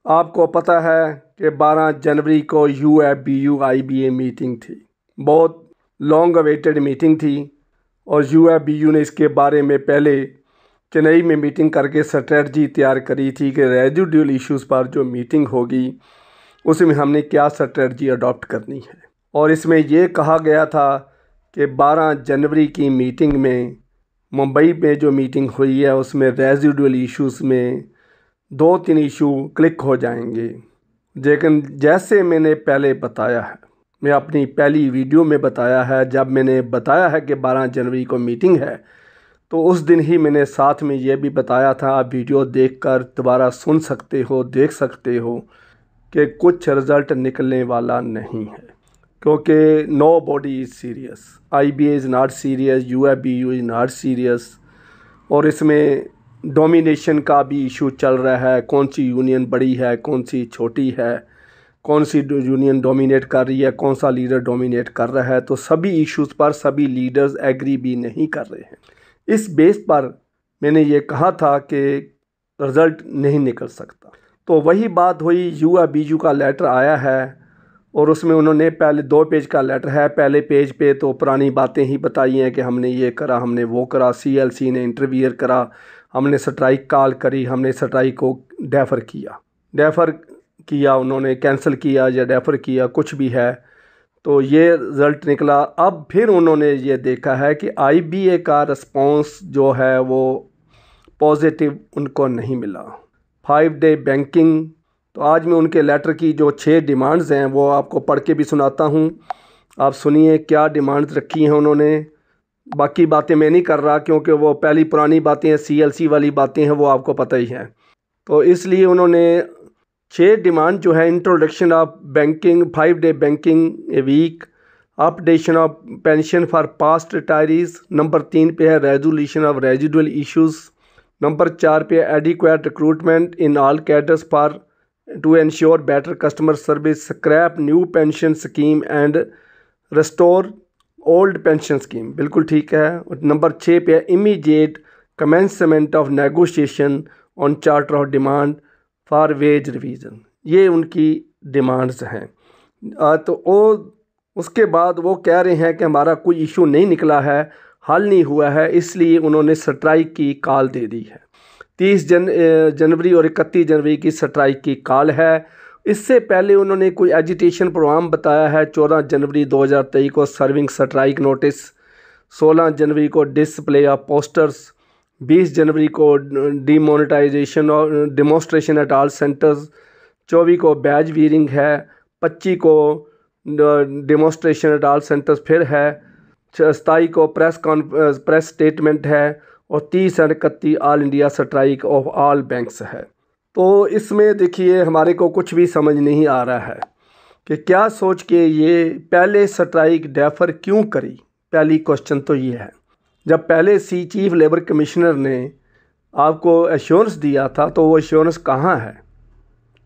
आपको पता है कि 12 जनवरी को UFBU IBA मीटिंग थी। बहुत लॉन्ग अवेटेड मीटिंग थी और UFBU ने इसके बारे में पहले चेन्नई में मीटिंग करके स्ट्रेटजी तैयार करी थी कि रेजिडुअल इश्यूज़ पर जो मीटिंग होगी उसमें हमने क्या स्ट्रेटजी अडॉप्ट करनी है। और इसमें यह कहा गया था कि 12 जनवरी की मीटिंग में मुंबई में जो मीटिंग हुई है उसमें रेजिडुअल इश्यूज़ में 2-3 इशू क्लिक हो जाएंगे। लेकिन जैसे मैंने पहले बताया है, मैं अपनी पहली वीडियो में बताया है, जब मैंने बताया है कि 12 जनवरी को मीटिंग है तो उस दिन ही मैंने साथ में ये भी बताया था, आप वीडियो देखकर दोबारा सुन सकते हो, देख सकते हो कि कुछ रिज़ल्ट निकलने वाला नहीं है, क्योंकि nobody is serious, IBA is not serious, UFBU is not serious. और इसमें डोमिनेशन का भी इशू चल रहा है, कौन सी यूनियन बड़ी है, कौन सी छोटी है, कौन सी यूनियन डोमिनेट कर रही है, कौन सा लीडर डोमिनेट कर रहा है। तो सभी इश्यूज़ पर सभी लीडर्स एग्री भी नहीं कर रहे हैं। इस बेस पर मैंने ये कहा था कि रिज़ल्ट नहीं निकल सकता। तो वही बात हुई, UFBU का लेटर आया है और उसमें उन्होंने पहले 2 पेज का लेटर है। पहले पेज पे तो पुरानी बातें ही बताई हैं कि हमने ये करा, हमने वो करा, CLC ने इंटरवियर करा, हमने स्ट्राइक कॉल करी, हमने स्ट्राइक को डेफर किया, उन्होंने कैंसिल किया या डेफर किया, कुछ भी है। तो ये रिज़ल्ट निकला। अब फिर उन्होंने ये देखा है कि IBA का रिस्पॉन्स जो है वो पॉजिटिव उनको नहीं मिला। 5 डे बैंकिंग, तो आज मैं उनके लेटर की जो 6 डिमांड्स हैं वो आपको पढ़ के भी सुनाता हूँ। आप सुनिए क्या डिमांड्स रखी हैं उन्होंने। बाकी बातें मैं नहीं कर रहा क्योंकि वो पहली पुरानी बातें हैं, CLC वाली बातें हैं, वो आपको पता ही है। तो इसलिए उन्होंने 6 डिमांड जो है, introduction of banking, 5 day banking a week, updation of pension for past retirees, number 3 पे है resolution of residual issues, number 4 पे adequate recruitment in all cadres for to ensure better customer service, scrap new pension scheme and restore old pension scheme, बिल्कुल ठीक है। Number 6 पे immediate commencement of negotiation on charter of demand for wage revision. ये उनकी demands हैं। तो वो उसके बाद वो कह रहे हैं कि हमारा कोई इशू नहीं निकला है, हल नहीं हुआ है, इसलिए उन्होंने स्ट्राइक की कॉल दे दी है। 30 जनवरी और 31 जनवरी की स्ट्राइक की कॉल है। इससे पहले उन्होंने कोई एजिटेशन प्रोग्राम बताया है। 14 जनवरी 2023 को सर्विंग स्ट्राइक नोटिस, 16 जनवरी को डिस्प्ले ऑफ पोस्टर्स, 20 जनवरी को डीमोनेटाइजेशन और डेमोस्ट्रेशन एट ऑल सेंटर्स, 24 को बैज वीयरिंग है, 25 को डेमोस्ट्रेशन एट ऑल सेंटर्स फिर है, 27 को प्रेस स्टेटमेंट है और 30 और 31 all India strike off all banks है। तो इसमें देखिए हमारे को कुछ भी समझ नहीं आ रहा है कि क्या सोच के ये पहले स्ट्राइक डेफर क्यों करी। पहली क्वेश्चन तो ये है, जब पहले चीफ लेबर कमिश्नर ने आपको एश्योरेंस दिया था तो वो एश्योरेंस कहाँ है?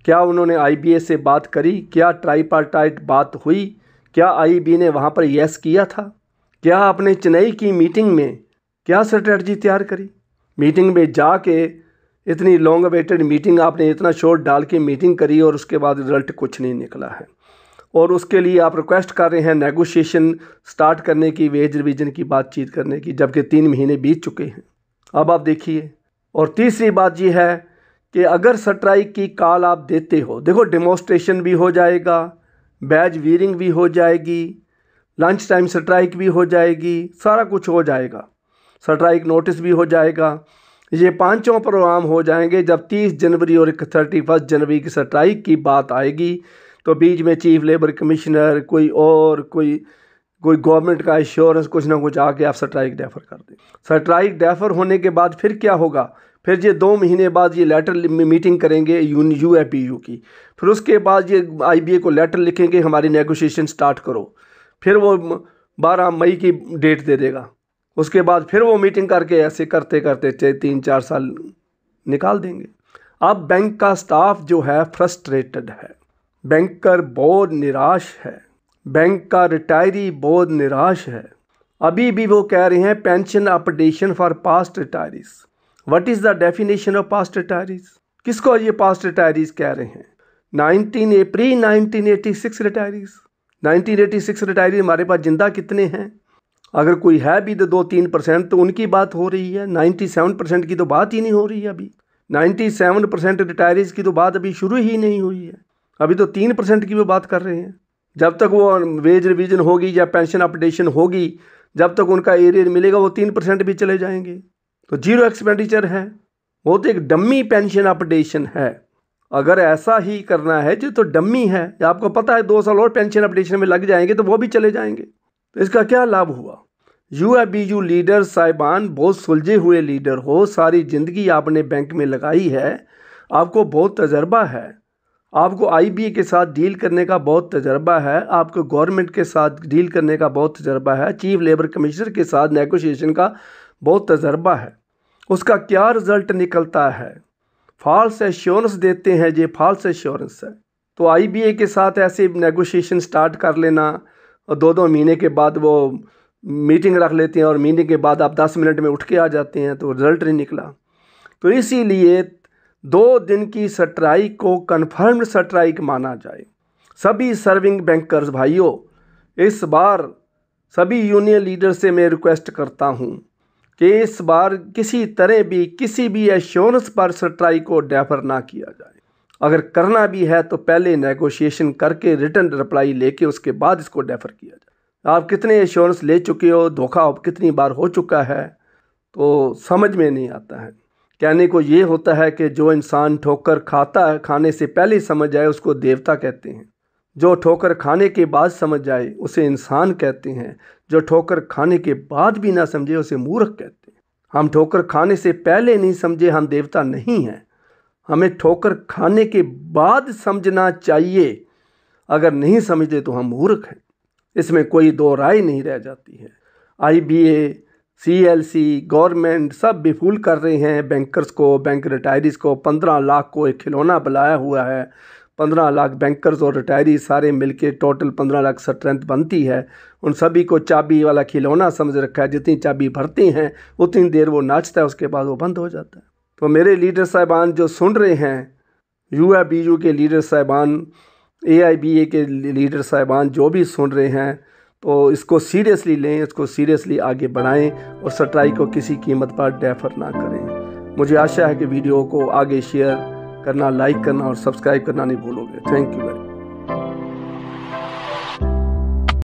क्या उन्होंने IBA से बात करी? क्या ट्राईपार्टाइट बात हुई? क्या IBA ने वहाँ पर येस किया था? क्या आपने चेन्नई की मीटिंग में क्या स्ट्रेटजी तैयार करी? मीटिंग में जाके इतनी लॉन्ग अवेटेड मीटिंग आपने इतना शॉर्ट डाल के मीटिंग करी और उसके बाद रिजल्ट कुछ नहीं निकला है। और उसके लिए आप रिक्वेस्ट कर रहे हैं नेगोशिएशन स्टार्ट करने की, वेज रिवीजन की बातचीत करने की, जबकि 3 महीने बीत चुके हैं। अब आप देखिए। और तीसरी बात ये है कि अगर स्ट्राइक की कॉल आप देते हो, देखो डेमोस्ट्रेशन भी हो जाएगा, बैज वीयरिंग भी हो जाएगी, लंच टाइम स्ट्राइक भी हो जाएगी, सारा कुछ हो जाएगा, स्ट्राइक नोटिस भी हो जाएगा। ये 5 प्रोग्राम हो जाएंगे। जब 30 जनवरी और 31 जनवरी की स्ट्राइक की बात आएगी तो बीच में चीफ लेबर कमिश्नर कोई गवर्नमेंट का इंश्योरेंस कुछ ना कुछ आके आप स्ट्राइक डेफर कर दें। स्ट्राइक डेफर होने के बाद फिर क्या होगा? फिर ये 2 महीने बाद ये लेटर मीटिंग करेंगे UFBU की, फिर उसके बाद ये IBA को लेटर लिखेंगे हमारी नेगोशिएशन स्टार्ट करो, फिर वो 12 मई की डेट दे देगा। उसके बाद फिर वो मीटिंग करके ऐसे करते करते 3-4 साल निकाल देंगे। अब बैंक का स्टाफ जो है फ्रस्ट्रेटेड है, बैंकर बहुत निराश है, बैंक का रिटायरी बहुत निराश है। अभी भी वो कह रहे हैं pension updation for past retirees. What is the definition of past retirees? किसको ये पास्ट रिटायरीज कह रहे हैं? 1986 रिटायरीज, 1986 रिटायरी हमारे पास जिंदा कितने हैं? अगर कोई है भी तो 2-3% तो उनकी बात हो रही है, 97% की तो बात ही नहीं हो रही है। अभी 97% रिटायरीज की तो बात अभी शुरू ही नहीं हुई है। अभी तो 3% की वो बात कर रहे हैं। जब तक वो वेज रिवीजन होगी या पेंशन अपडेशन होगी, जब तक उनका एरियर मिलेगा वो 3% भी चले जाएंगे। तो जीरो एक्सपेंडिचर है, वो तो एक डम्मी पेंशन अपडेशन है। अगर ऐसा ही करना है जो तो डम्मी है, आपको पता है 2 साल और पेंशन अपडेशन में लग जाएंगे तो वो भी चले जाएंगे। तो इसका क्या लाभ हुआ? यूएबीयू लीडर साहिबान बहुत सुलझे हुए लीडर हो, सारी ज़िंदगी आपने बैंक में लगाई है, आपको बहुत तजर्बा है, आपको आईबीए के साथ डील करने का बहुत तजर्बा है, आपको गवर्नमेंट के साथ डील करने का बहुत तजर्बा है, चीफ लेबर कमिश्नर के साथ नेगोशिएशन का बहुत तजर्बा है। उसका क्या रिज़ल्ट निकलता है? फॉल्स एश्योरेंस देते हैं, ये फॉल्स एश्योरेंस है। तो आईबीए के साथ ऐसे नेगोशिएशन स्टार्ट कर लेना और 2-2 महीने के बाद वो मीटिंग रख लेते हैं और मीटिंग के बाद आप 10 मिनट में उठ के आ जाते हैं, तो रिज़ल्ट नहीं निकला। तो इसीलिए 2 दिन की स्ट्राइक को कन्फर्म्ड स्ट्राइक माना जाए। सभी सर्विंग बैंकर्स भाइयों, इस बार सभी यूनियन लीडर से मैं रिक्वेस्ट करता हूँ कि इस बार किसी तरह भी किसी भी एश्योरेंस पर स्ट्राइक को डेफर ना किया जाए। अगर करना भी है तो पहले नेगोशिएशन करके रिटर्न रिप्लाई लेके उसके बाद इसको डेफर किया जाए। आप कितने एश्योरेंस ले चुके हो, धोखा कितनी बार हो चुका है, तो समझ में नहीं आता है। कहने को ये होता है कि जो इंसान ठोकर खाता है, खाने से पहले समझ जाए उसको देवता कहते हैं, जो ठोकर खाने के बाद समझ जाए उसे इंसान कहते हैं, जो ठोकर खाने के बाद भी ना समझे उसे मूर्ख कहते हैं। हम ठोकर खाने से पहले नहीं समझे, हम देवता नहीं हैं। हमें ठोकर खाने के बाद समझना चाहिए, अगर नहीं समझते तो हम मूर्ख हैं। इसमें कोई दो राय नहीं रह जाती है। आईबीए, सीएलसी, गवर्नमेंट सब बेफूल कर रहे हैं बैंकर्स को, बैंक रिटायरीज को। 15 लाख को एक खिलौना बुलाया हुआ है। 15 लाख बैंकर्स और रिटायरीज सारे मिलके टोटल 15 लाख स्ट्रेंथ बनती है। उन सभी को चाबी वाला खिलौना समझ रखा है, जितनी चाबी भरती हैं उतनी देर वो नाचता है, उसके बाद वो बंद हो जाता है। तो मेरे लीडर साहिबान जो सुन रहे हैं, यूएबीयू के लीडर साहिबान, एआईबीए के लीडर साहिबान जो भी सुन रहे हैं, तो इसको सीरियसली लें, इसको सीरियसली आगे बढ़ाएं और स्ट्राइक को किसी कीमत पर डेफर ना करें। मुझे आशा है कि वीडियो को आगे शेयर करना, लाइक करना और सब्सक्राइब करना नहीं भूलोगे। Thank you very much.